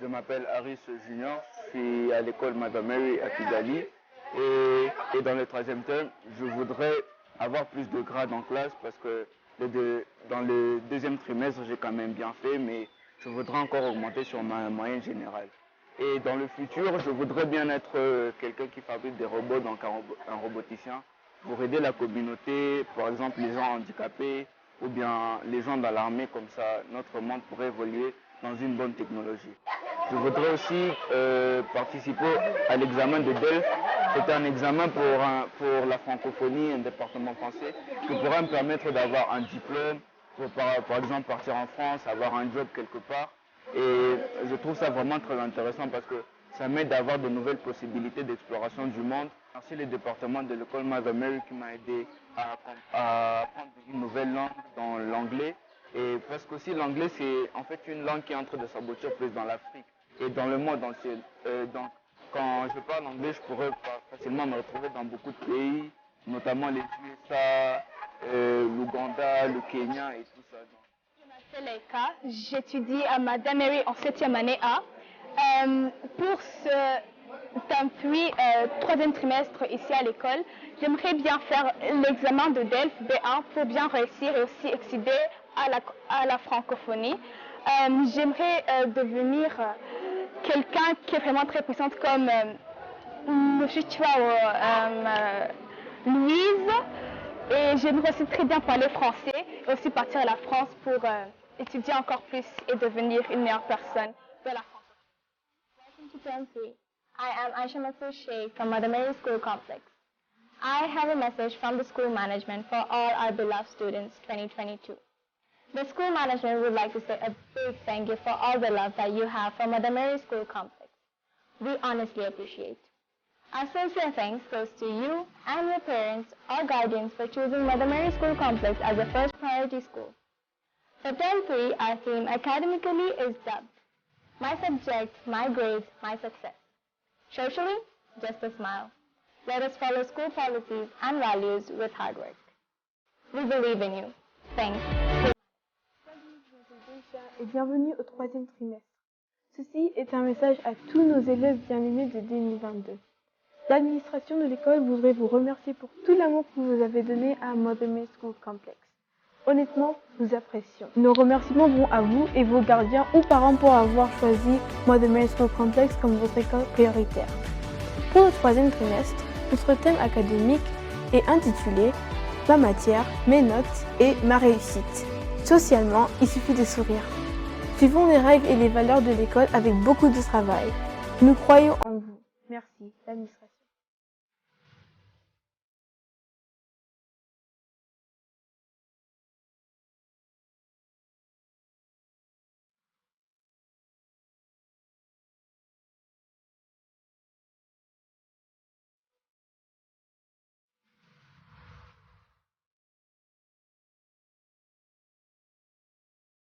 je m'appelle Harris Junior, je suis à l'école Mother Mary à Kigali et dans le troisième terme, je voudrais avoir plus de grades en classe parce que dans le deuxième trimestre, j'ai quand même bien fait, mais je voudrais encore augmenter sur ma moyenne générale. Et dans le futur, je voudrais bien être quelqu'un qui fabrique des robots, donc un roboticien, pour aider la communauté, par exemple les gens handicapés ou bien les gens dans l'armée, comme ça notre monde pourrait évoluer dans une bonne technologie. Je voudrais aussi participer à l'examen de DELF. C'est un examen pour la francophonie, un département français, qui pourrait me permettre d'avoir un diplôme, pour par exemple partir en France, avoir un job quelque part. Et je trouve ça vraiment très intéressant parce que ça m'aide à avoir de nouvelles possibilités d'exploration du monde. Merci le département de l'école Mother Mary qui m'a aidé à apprendre une nouvelle langue dans l'anglais. Et parce qu'aussi l'anglais c'est en fait une langue qui est en train de s'aboutir plus dans l'Afrique et dans le monde entier. Donc quand je parle anglais, je pourrais facilement me retrouver dans beaucoup de pays, notamment les USA, l'Ouganda, le Kenya et tout ça. Je m'appelle Eka, j'étudie à Mother Mary en 7e année A. Pour puis troisième trimestre ici à l'école, j'aimerais bien faire l'examen de DELF B1 pour bien réussir et aussi accéder à la francophonie. J'aimerais devenir quelqu'un qui est vraiment très puissante comme Monsieur Louise. Et j'aimerais aussi très bien parler français et aussi partir à la France pour étudier encore plus et devenir une meilleure personne de la France. Welcome to Term 3. I am Aisha Masood Sheikh from Mother Mary School Complex. I have a message from the school management for all our beloved students 2022. The school management would like to say a big thank you for all the love that you have for Mother Mary School Complex. We honestly appreciate. Our sincere thanks goes to you and your parents or guardians for choosing Mother Mary School Complex as a first priority school. For Term 3, our theme academically is dubbed My Subject, My Grades, My Success. Socially, just a smile. Let us follow school policies and values with hard work. We believe in you. Thanks. Et bienvenue au troisième trimestre. Ceci est un message à tous nos élèves bien-aimés de 2022. L'administration de l'école voudrait vous remercier pour tout l'amour que vous avez donné à Mother Mary School Complex. Honnêtement, nous apprécions. Nos remerciements vont à vous et vos gardiens ou parents pour avoir choisi Mother Mary School Complex comme votre école prioritaire. Pour le troisième trimestre, notre thème académique est intitulé « Ma matière, mes notes et ma réussite ». Socialement, il suffit de sourire. Suivons les règles et les valeurs de l'école avec beaucoup de travail. Nous croyons en vous. Merci, l'administration.